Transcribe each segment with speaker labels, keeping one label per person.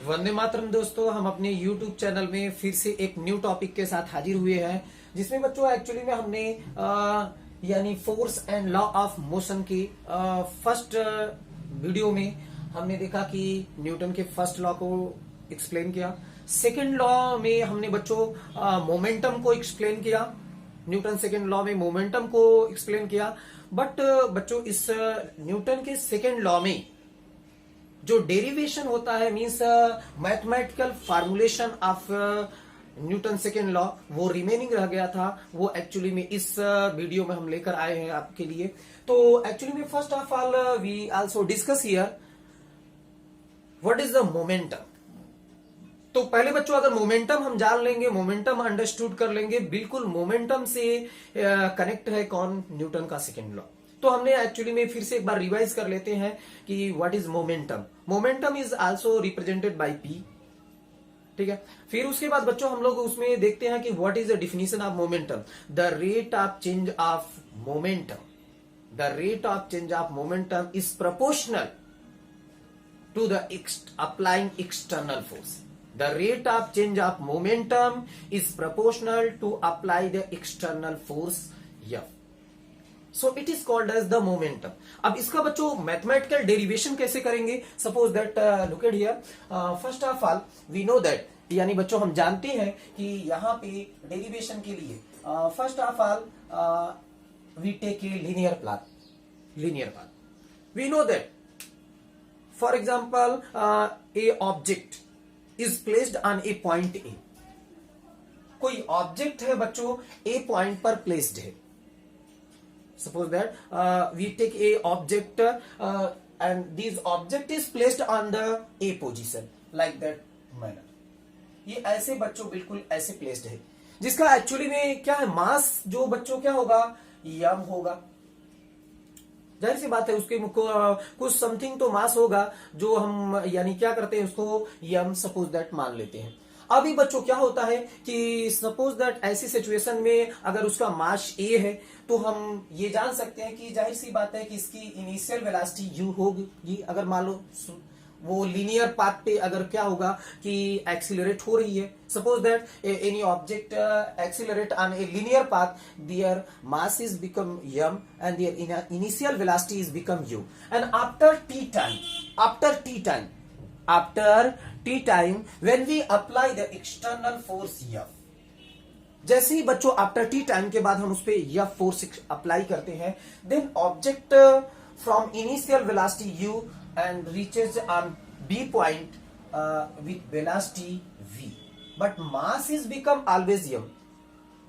Speaker 1: वंदे मातरम दोस्तों, हम अपने YouTube चैनल में फिर से एक न्यू टॉपिक के साथ हाजिर हुए हैं, जिसमें बच्चों एक्चुअली में हमने यानी force and law of motion की फर्स्ट वीडियो में हमने देखा कि न्यूटन के फर्स्ट लॉ को एक्सप्लेन किया। सेकंड लॉ में हमने बच्चों मोमेंटम को एक्सप्लेन किया। न्यूटन सेकंड लॉ में मोमेंटम को एक्सप्लेन किया। बट बच्चों इस न्यूटन के सेकंड लॉ में जो डेरिवेशन होता है means mathematical formulation of Newton second law वो रिमेनिंग रह गया था। वो एक्चुअली में इस वीडियो में हम लेकर आए हैं आपके लिए। तो एक्चुअली में first of all we also discuss here what is the momentum. तो पहले बच्चों अगर मोमेंटम हम जान लेंगे, मोमेंटम अंडरस्टूड कर लेंगे, बिल्कुल मोमेंटम से कनेक्ट है कौन, न्यूटन का सेकेंड लॉ। तो हमने एक्चुअली में फिर से एक बार रिवाइज कर लेते हैं कि what is momentum. Momentum is also represented by P, ठीक है। फिर उसके बाद बच्चों हम लोग उसमें देखते हैं कि what is the definition of momentum. The rate of change of momentum, the rate of change of momentum is proportional to the applying external force. The rate of change of momentum is proportional to apply the external force F. So it is called as the momentum. अब इसका बच्चों mathematical derivation कैसे करेंगे? Suppose that look at here, first of all we know that, यानी बच्चों हम जानते हैं कि यहाँ पे डेरिवेशन के लिए first of all we take a linear path. We know that for example a object is placed on a point A. कोई ऑब्जेक्ट है बच्चों ए पॉइंट पर प्लेस्ड है। Suppose that we take a object and this object is placed on the A position like that manner. ये ऐसे बच्चों बिल्कुल ऐसे प्लेस्ड है, जिसका एक्चुअली में क्या है, मास जो बच्चों क्या होगा, यम होगा। जाहिर सी बात है उसके कुछ समथिंग तो मास होगा जो हम यानी क्या करते हैं उसको यम सपोज दैट मान लेते हैं। अभी बच्चों क्या होता है कि सपोज दैट ऐसी सिचुएशन में अगर उसका मास ए है तो हम ये जान सकते हैं कि जाहिर सी बात है कि इसकी इनिशियल वेलोसिटी यू होगी। अगर मान लो वो लीनियर पाथ पे अगर क्या होगा कि एक्सीलरेट हो रही है, suppose that any object accelerate on a linear path, their mass is become M and their initial velocity is become U. And after T time when we apply the external force F, जैसे ही बच्चों after T time के बाद हम उस पर F force apply करते हैं, then object from initial velocity u and reaches on B point with velocity v, but mass is become always m।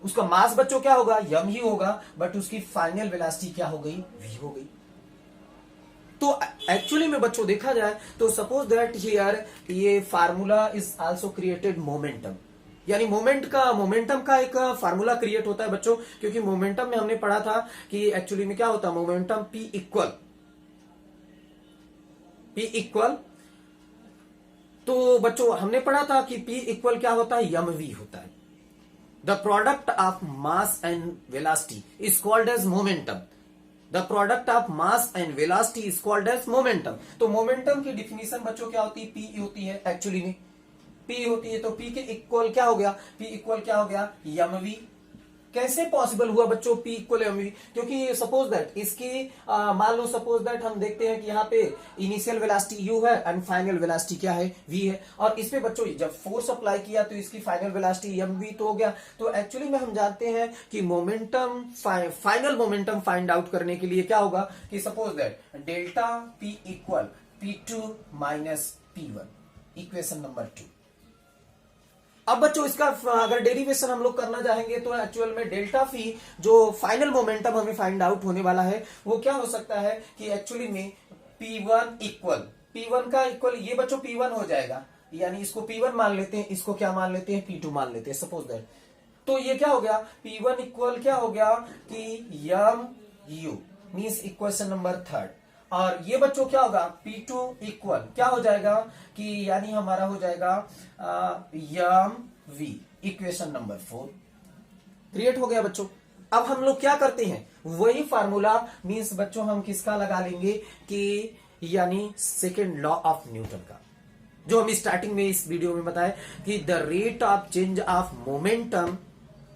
Speaker 1: उसका मास बच्चों क्या होगा, m ही होगा, बट उसकी फाइनल वेलोसिटी क्या हो गई, v हो गई। तो एक्चुअली में बच्चों देखा जाए तो सपोज दैट हियर ये formula is also created momentum, यानी मोमेंटम का एक फार्मूला क्रिएट होता है बच्चों, क्योंकि मोमेंटम में हमने पढ़ा था कि एक्चुअली में क्या होता है, मोमेंटम P इक्वल। तो बच्चों हमने पढ़ा था कि P इक्वल क्या होता है, mv होता है। The product of mass and velocity is called as momentum. The product of mass and velocity is called as momentum. तो मोमेंटम की डिफिनीशन बच्चों क्या होती है, P होती है एक्चुअली में, P होती है। तो P के इक्वल क्या हो गया, P इक्वल क्या हो गया, mv। कैसे पॉसिबल हुआ बच्चों P इक्वल mv, क्योंकि सपोज दैट इसकी मान लो सपोज दैट हम देखते हैं कि यहाँ पे इनिशियल वेलोसिटी u है एंड फाइनल वेलोसिटी क्या है, v है। और इस पे बच्चों जब फोर्स अप्लाई किया तो इसकी फाइनल वेलोसिटी mv तो हो गया। तो एक्चुअली में हम जानते हैं कि momentum final momentum find out करने के लिए क्या होगा कि suppose that delta P equal P2 minus P1, equation number 2। अब बच्चों इसका अगर डेरिवेशन हम लोग करना चाहेंगे तो एक्चुअल में डेल्टा फी जो फाइनल मोमेंटम हमें फाइंड आउट होने वाला है वो क्या हो सकता है कि एक्चुअली में P1 का इक्वल ये बच्चों P1 हो जाएगा, यानी इसको P1 मान लेते हैं, इसको क्या मान लेते हैं, P2 मान लेते हैं सपोज दैट। तो ये क्या हो गया, P1 इक्वल क्या हो गया कि mu मींस इक्वेशन नंबर 3। और ये बच्चों क्या होगा, P2 इक्वल क्या हो जाएगा कि यानी हमारा हो जाएगा mv, इक्वेशन नंबर 4 क्रिएट हो गया बच्चों। अब हम लोग क्या करते हैं, वही फार्मूला मींस बच्चों हम किसका लगा लेंगे कि यानी सेकेंड लॉ ऑफ न्यूटन का। जो हम स्टार्टिंग में इस वीडियो में बताए कि the rate of change of momentum,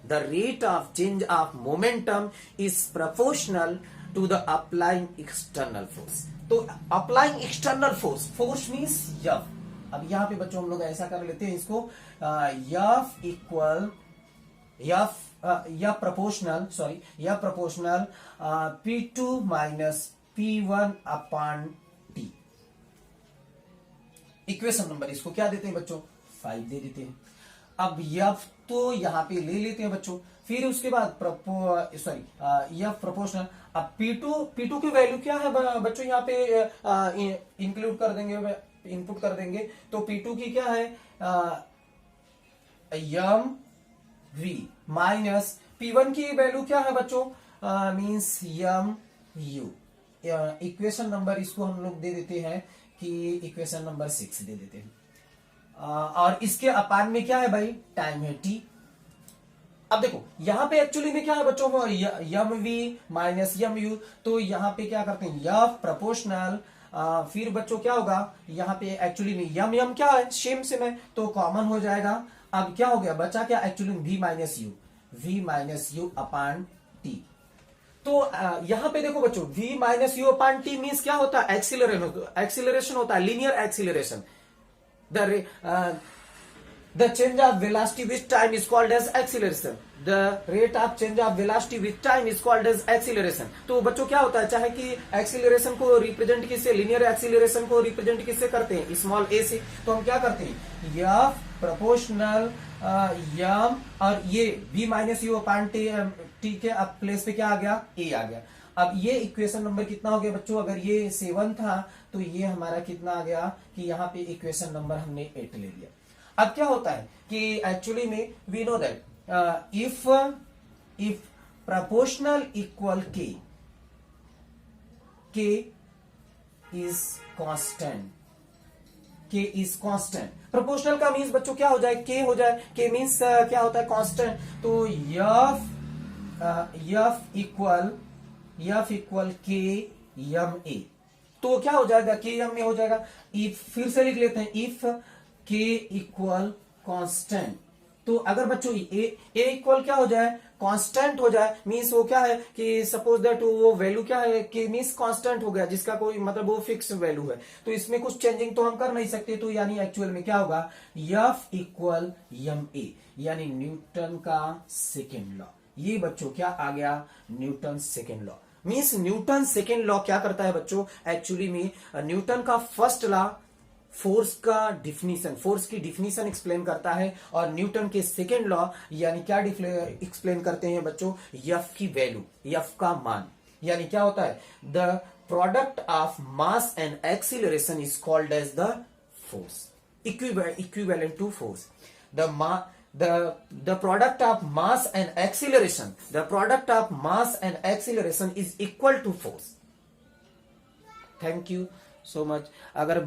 Speaker 1: the rate of change of momentum is proportional to the applying external force. तो applying external force, force means F. अब यहां पे बच्चों हम लोग ऐसा कर लेते हैं इसको, यफ इक्वल या proportional P2 minus P1 upon T। Equation number इसको क्या देते हैं बच्चों, 5 दे देते हैं। अब यफ तो यहां पे ले लेते हैं बच्चों, फिर उसके बाद यफ प्रोपोर्शनल। अब P2 की वैल्यू क्या है बच्चों, यहाँ पे इंक्लूड कर देंगे, इनपुट कर देंगे। तो P2 की क्या है, यम V माइनस P1 की वैल्यू क्या है बच्चों, मीन्स यम U। इक्वेशन नंबर इसको हम लोग दे देते हैं कि इक्वेशन नंबर 6 दे देते हैं। और इसके अपान में क्या है भाई, टाइम है T। अब देखो यहां पे एक्चुअली में क्या है बच्चों, यम V माइनस यम U। तो यहां पे क्या करते हैं, यफ प्रोपोर्शनल, फिर बच्चों क्या होगा, यहाँ पे एक्चुअली में यम क्या है, सेम है तो कॉमन हो जाएगा। अब क्या हो गया, बचा क्या actually V minus you upon T. तो यहां पे देखो बच्चों, V minus you upon T means क्या होता है, एक्सीलरेशन होता है, linear acceleration. The change of velocity with time is called as acceleration. The rate of change of velocity with time is called as acceleration. तो बच्चों क्या होता है, चाहे कि एक्सीलरेशन को रिप्रेजेंट किससे, लीनियर एक्सीलरेशन को रिप्रेजेंट किससे करते हैं, स्मॉल a से। तो हम क्या करते हैं, यफ प्रोपोर्शनल यम, और ये v minus you upon T के अब प्लेस पे क्या आ गया, a आ गया। अब ये इक्वेशन नंबर कितना हो गया बच्चों, अगर ये 7 था तो ये हमारा कितना आ गया कि यहाँ पे इक्वेशन नंबर हमने 8 ले लिया। अब क्या होता है कि एक्चुअली में we know that if proportional equal k is constant, k is constant. Proportional का मीन्स बच्चों क्या हो जाए, k हो जाए, k मीन्स क्या होता है, कांस्टेंट। तो यफ इक्वल k यम ए। तो क्या हो जाएगा, k यम ए हो जाएगा। इफ, फिर से लिख लेते हैं, इफ k इक्वल कांस्टेंट। तो अगर बच्चों a इक्वल क्या हो जाए, कांस्टेंट हो जाए, मीन्स वो क्या है कि सपोज दैट वो वैल्यू क्या है, k मीन्स कांस्टेंट हो गया, जिसका कोई मतलब वो फिक्स वैल्यू है, तो इसमें कुछ चेंजिंग तो हम कर नहीं सकते। तो यानी एक्चुअल में क्या होगा, यफ इक्वल यम ए, यानी न्यूटन का सेकेंड लॉ। ये बच्चों क्या आ गया, Newton second law. Means Newton second law क्या करता है बच्चों, एक्चुअली में न्यूटन का फर्स्ट लॉ फोर्स की डिफिनीशन एक्सप्लेन करता है, और न्यूटन के सेकेंड लॉ यानी क्या एक्सप्लेन करते हैं बच्चों, यफ की वैल्यू, यफ का मान। यानी क्या होता है, the product of mass and acceleration is called as the force, equivalent to force. The product of mass and acceleration is equal to force. Thank you so much. अगर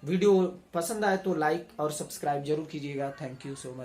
Speaker 1: video पसंद आए तो लाइक और सब्सक्राइब जरूर कीजिएगा। Thank you so much.